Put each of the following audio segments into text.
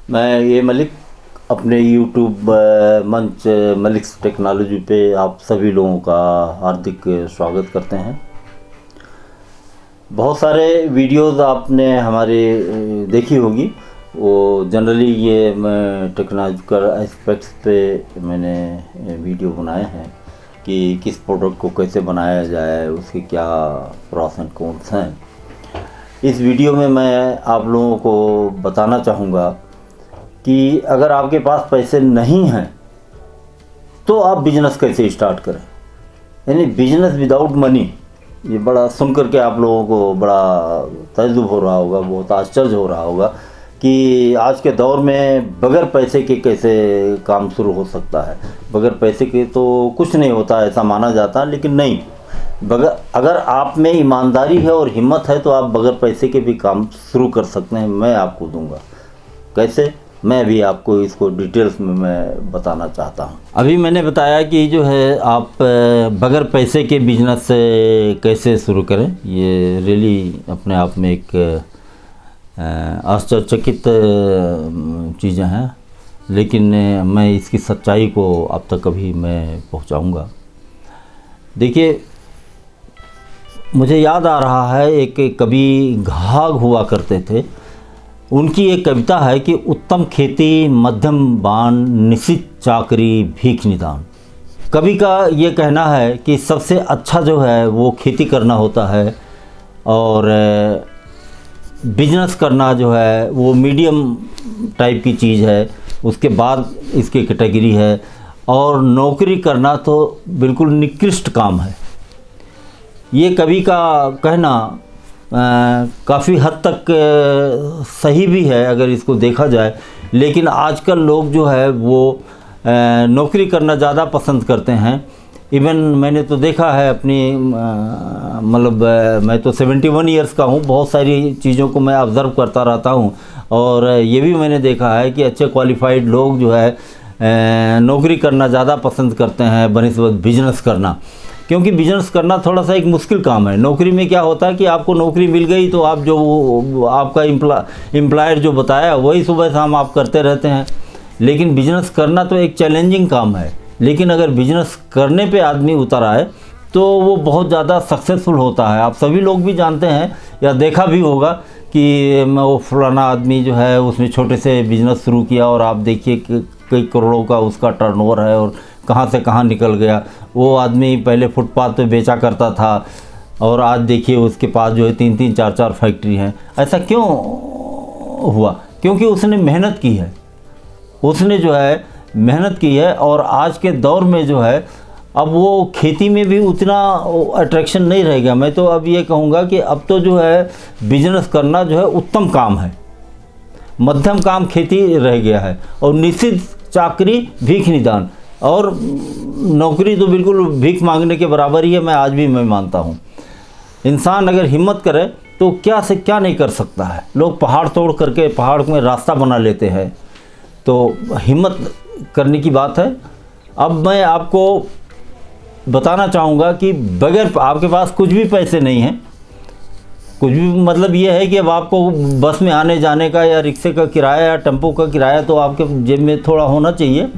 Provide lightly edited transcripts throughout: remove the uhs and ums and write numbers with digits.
मैं ये मलिक अपने यूट्यूब मंच मलिक्स टेक्नोलॉजी पे आप सभी लोगों का हार्दिक स्वागत करते हैं। बहुत सारे वीडियोस आपने हमारे देखी होगी। वो जनरली ये मैं टेक्नोलॉजिकल एस्पेक्ट्स पे मैंने वीडियो बनाए हैं कि किस प्रोडक्ट को कैसे बनाया जाए, उसके क्या प्रॉस एंड कॉन्स हैं। इस वीडियो में मैं आप लोगों को बताना चाहूँगा कि अगर आपके पास पैसे नहीं हैं तो आप बिजनेस कैसे स्टार्ट करें, यानी बिजनेस विदाउट मनी। ये बड़ा सुन करके आप लोगों को बड़ा तजुब हो रहा होगा, बहुत आश्चर्य हो रहा होगा कि आज के दौर में बगैर पैसे के कैसे काम शुरू हो सकता है। बगैर पैसे के तो कुछ नहीं होता, ऐसा माना जाता है, लेकिन नहीं, अगर आप में ईमानदारी है और हिम्मत है तो आप बगैर पैसे के भी काम शुरू कर सकते हैं। मैं आपको दूंगा कैसे, मैं भी आपको इसको डिटेल्स में मैं बताना चाहता हूँ। अभी मैंने बताया कि जो है आप बगैर पैसे के बिजनेस कैसे शुरू करें। ये रियली अपने आप में एक आश्चर्यचकित चीज़ें हैं, लेकिन मैं इसकी सच्चाई को अब तक अभी मैं पहुँचाऊँगा। देखिए, मुझे याद आ रहा है एक कवि घाघ हुआ करते थे, उनकी एक कविता है कि उत्तम खेती मध्यम बान, निशित चाकरी भीख निदान। कवि का ये कहना है कि सबसे अच्छा जो है वो खेती करना होता है और बिजनेस करना जो है वो मीडियम टाइप की चीज़ है, उसके बाद इसकी कैटेगरी है, और नौकरी करना तो बिल्कुल निकृष्ट काम है। ये कवि का कहना काफ़ी हद तक सही भी है अगर इसको देखा जाए, लेकिन आजकल लोग जो है वो नौकरी करना ज़्यादा पसंद करते हैं। इवन मैंने तो देखा है अपनी मतलब मैं तो 71 ईयर्स का हूँ, बहुत सारी चीज़ों को मैं ऑब्ज़र्व करता रहता हूँ, और ये भी मैंने देखा है कि अच्छे क्वालिफाइड लोग जो है नौकरी करना ज़्यादा पसंद करते हैं बनिस्बत बिजनेस करना, क्योंकि बिजनेस करना थोड़ा सा एक मुश्किल काम है। नौकरी में क्या होता है कि आपको नौकरी मिल गई तो आप जो आपका एम्प्लॉयर जो बताया वही सुबह शाम आप करते रहते हैं, लेकिन बिजनेस करना तो एक चैलेंजिंग काम है। लेकिन अगर बिजनेस करने पे आदमी उतर आए तो वो बहुत ज़्यादा सक्सेसफुल होता है। आप सभी लोग भी जानते हैं या देखा भी होगा कि वो फलाना आदमी जो है उसने छोटे से बिजनेस शुरू किया और आप देखिए कई करोड़ों का उसका टर्नओवर है और कहाँ से कहाँ निकल गया। वो आदमी पहले फुटपाथ पे बेचा करता था और आज देखिए उसके पास जो है 3-3 4-4 फैक्ट्री हैं। ऐसा क्यों हुआ? क्योंकि उसने मेहनत की है, उसने जो है मेहनत की है। और आज के दौर में जो है अब वो खेती में भी उतना अट्रैक्शन नहीं रह गया। मैं तो अब ये कहूँगा कि अब तो जो है बिजनेस करना जो है उत्तम काम है, मध्यम काम खेती रह गया है, और निश्चित चाकरी भीख निदान, और नौकरी तो बिल्कुल भीख मांगने के बराबर ही है। मैं आज भी मैं मानता हूँ इंसान अगर हिम्मत करे तो क्या से क्या नहीं कर सकता है। लोग पहाड़ तोड़ करके पहाड़ में रास्ता बना लेते हैं, तो हिम्मत करने की बात है। अब मैं आपको बताना चाहूँगा कि बगैर आपके पास कुछ भी पैसे नहीं हैं, कुछ भी मतलब ये है कि अब आपको बस में आने जाने का या रिक्शे का किराया या टेम्पो का किराया तो आपके जेब में थोड़ा होना चाहिए।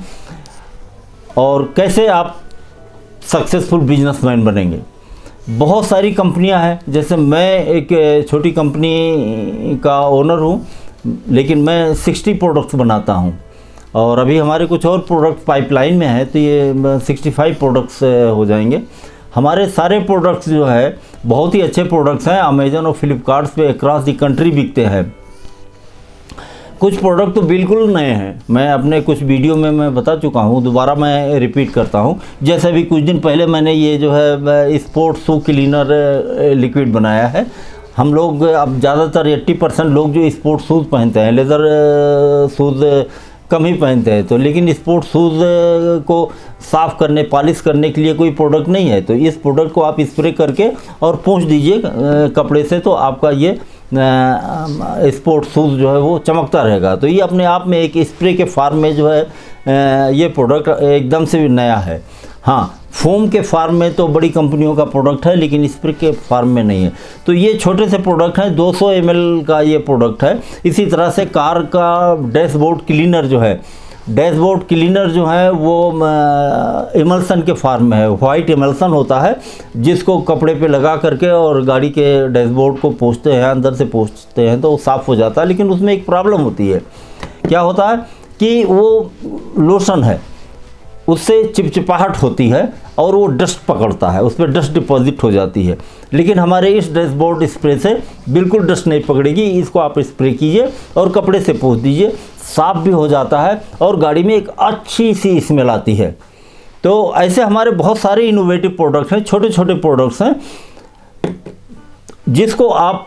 और कैसे आप सक्सेसफुल बिजनेसमैन बनेंगे? बहुत सारी कंपनियां हैं, जैसे मैं एक छोटी कंपनी का ओनर हूं, लेकिन मैं 60 प्रोडक्ट्स बनाता हूं, और अभी हमारे कुछ और प्रोडक्ट पाइपलाइन में है, तो ये 65 प्रोडक्ट्स हो जाएंगे। हमारे सारे प्रोडक्ट्स जो है बहुत ही अच्छे प्रोडक्ट्स हैं, अमेजन और फ्लिपकार्ट पे अक्रॉस दी कंट्री बिकते हैं। कुछ प्रोडक्ट तो बिल्कुल नए हैं, मैं अपने कुछ वीडियो में मैं बता चुका हूँ, दोबारा मैं रिपीट करता हूँ। जैसे भी कुछ दिन पहले मैंने ये जो है स्पोर्ट्स शू क्लीनर लिक्विड बनाया है। हम लोग अब ज़्यादातर 80% लोग जो स्पोर्ट्स शूज़ पहनते हैं, लेदर शूज़ कम ही पहनते हैं, तो लेकिन स्पोर्ट्स शूज़ को साफ़ करने पॉलिश करने के लिए कोई प्रोडक्ट नहीं है, तो इस प्रोडक्ट को आप स्प्रे करके और पोंछ दीजिए कपड़े से, तो आपका ये स्पोर्ट्स शूज़ जो है वो चमकता रहेगा। तो ये अपने आप में एक स्प्रे के फार्म में जो है ये प्रोडक्ट एकदम से नया है। हाँ, फोम के फार्म में तो बड़ी कंपनियों का प्रोडक्ट है, लेकिन स्प्रे के फार्म में नहीं है। तो ये छोटे से प्रोडक्ट हैं, 200 ml का ये प्रोडक्ट है। इसी तरह से कार का डैशबोर्ड क्लीनर जो है, डैशबोर्ड क्लीनर जो है वो इमल्सन के फार्म में है। वाइट इमल्सन होता है जिसको कपड़े पे लगा करके और गाड़ी के डैशबोर्ड को पोंछते हैं, अंदर से पोंछते हैं तो वो साफ़ हो जाता है। लेकिन उसमें एक प्रॉब्लम होती है, क्या होता है कि वो लोशन है, उससे चिपचिपाहट होती है और वो डस्ट पकड़ता है, उस पर डस्ट डिपॉजिट हो जाती है। लेकिन हमारे इस डैशबोर्ड स्प्रे से बिल्कुल डस्ट नहीं पकड़ेगी। इसको आप स्प्रे कीजिए और कपड़े से पोंछ दीजिए, साफ भी हो जाता है और गाड़ी में एक अच्छी सी स्मेल आती है। तो ऐसे हमारे बहुत सारे इनोवेटिव प्रोडक्ट हैं, छोटे छोटे प्रोडक्ट्स हैं, जिसको आप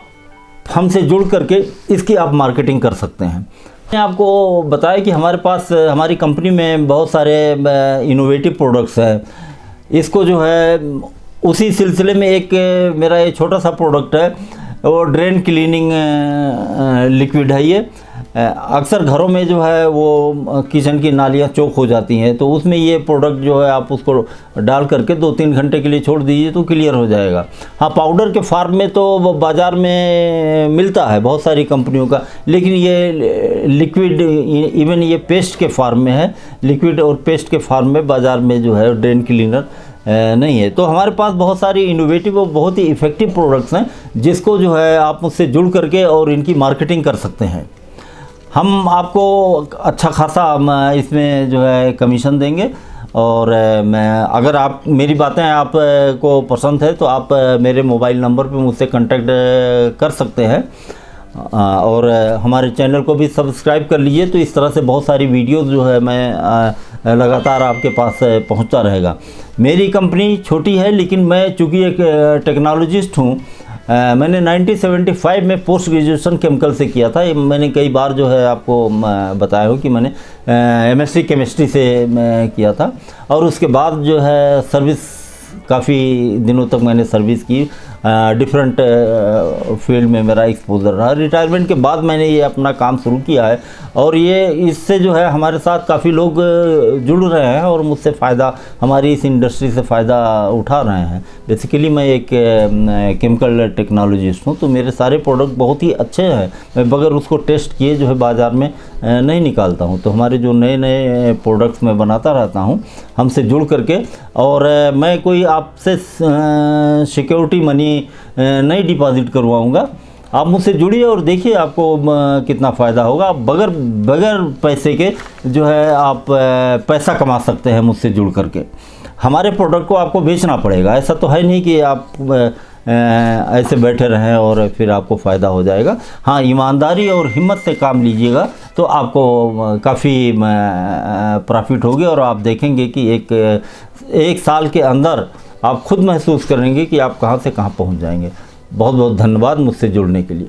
हमसे जुड़ करके इसकी आप मार्केटिंग कर सकते हैं। मैंने आपको बताया कि हमारे पास हमारी कंपनी में बहुत सारे इनोवेटिव प्रोडक्ट्स हैं। इसको जो है उसी सिलसिले में एक मेरा ये छोटा सा प्रोडक्ट है, वो ड्रेन क्लीनिंग लिक्विड है। ये अक्सर घरों में जो है वो किचन की नालियाँ चौक हो जाती हैं, तो उसमें ये प्रोडक्ट जो है आप उसको डाल करके 2-3 घंटे के लिए छोड़ दीजिए तो क्लियर हो जाएगा। हाँ, पाउडर के फार्म में तो बाज़ार में मिलता है बहुत सारी कंपनियों का, लेकिन ये लिक्विड, इवन ये पेस्ट के फार्म में है, लिक्विड और पेस्ट के फार्म में बाज़ार में जो है ड्रेन क्लीनर नहीं है। तो हमारे पास बहुत सारी इनोवेटिव और बहुत ही इफ़ेक्टिव प्रोडक्ट्स हैं, जिसको जो है आप मुझसे जुड़ करके और इनकी मार्केटिंग कर सकते हैं। हम आपको अच्छा खासा इसमें जो है कमीशन देंगे। और मैं, अगर आप मेरी बातें आप को पसंद है तो आप मेरे मोबाइल नंबर पे मुझसे कांटेक्ट कर सकते हैं और हमारे चैनल को भी सब्सक्राइब कर लीजिए। तो इस तरह से बहुत सारी वीडियोस जो है मैं लगातार आपके पास पहुंचता रहेगा। मेरी कंपनी छोटी है, लेकिन मैं चूँकि एक टेक्नोलॉजिस्ट हूँ। मैंने 1975 में पोस्ट ग्रेजुएशन केमिकल से किया था। मैंने कई बार जो है आपको बताया हो कि मैंने एमएससी केमिस्ट्री से किया था और उसके बाद जो है सर्विस, काफ़ी दिनों तक मैंने सर्विस की, डिफरेंट फील्ड में मेरा एक्सपोजर रहा। रिटायरमेंट के बाद मैंने ये अपना काम शुरू किया है और ये इससे जो है हमारे साथ काफ़ी लोग जुड़ रहे हैं और मुझसे फ़ायदा, हमारी इस इंडस्ट्री से फ़ायदा उठा रहे हैं। बेसिकली मैं एक केमिकल टेक्नोलॉजिस्ट हूँ, तो मेरे सारे प्रोडक्ट बहुत ही अच्छे हैं। मैं बगैर उसको टेस्ट किए जो है बाज़ार में नहीं निकालता हूँ। तो हमारे जो नए नए प्रोडक्ट्स मैं बनाता रहता हूँ हमसे जुड़ करके। और मैं कोई आपसे सिक्योरिटी मनी नहीं डिपॉजिट करवाऊँगा। आप मुझसे जुड़िए और देखिए आपको कितना फ़ायदा होगा। बगैर पैसे के जो है आप पैसा कमा सकते हैं मुझसे जुड़ करके। हमारे प्रोडक्ट को आपको बेचना पड़ेगा, ऐसा तो है नहीं कि आप ऐसे बैठे रहें और फिर आपको फ़ायदा हो जाएगा। हाँ, ईमानदारी और हिम्मत से काम लीजिएगा तो आपको काफ़ी प्रॉफिट होगी और आप देखेंगे कि एक साल के अंदर आप खुद महसूस करेंगे कि आप कहाँ से कहाँ पहुँच जाएंगे। बहुत बहुत धन्यवाद मुझसे जुड़ने के लिए।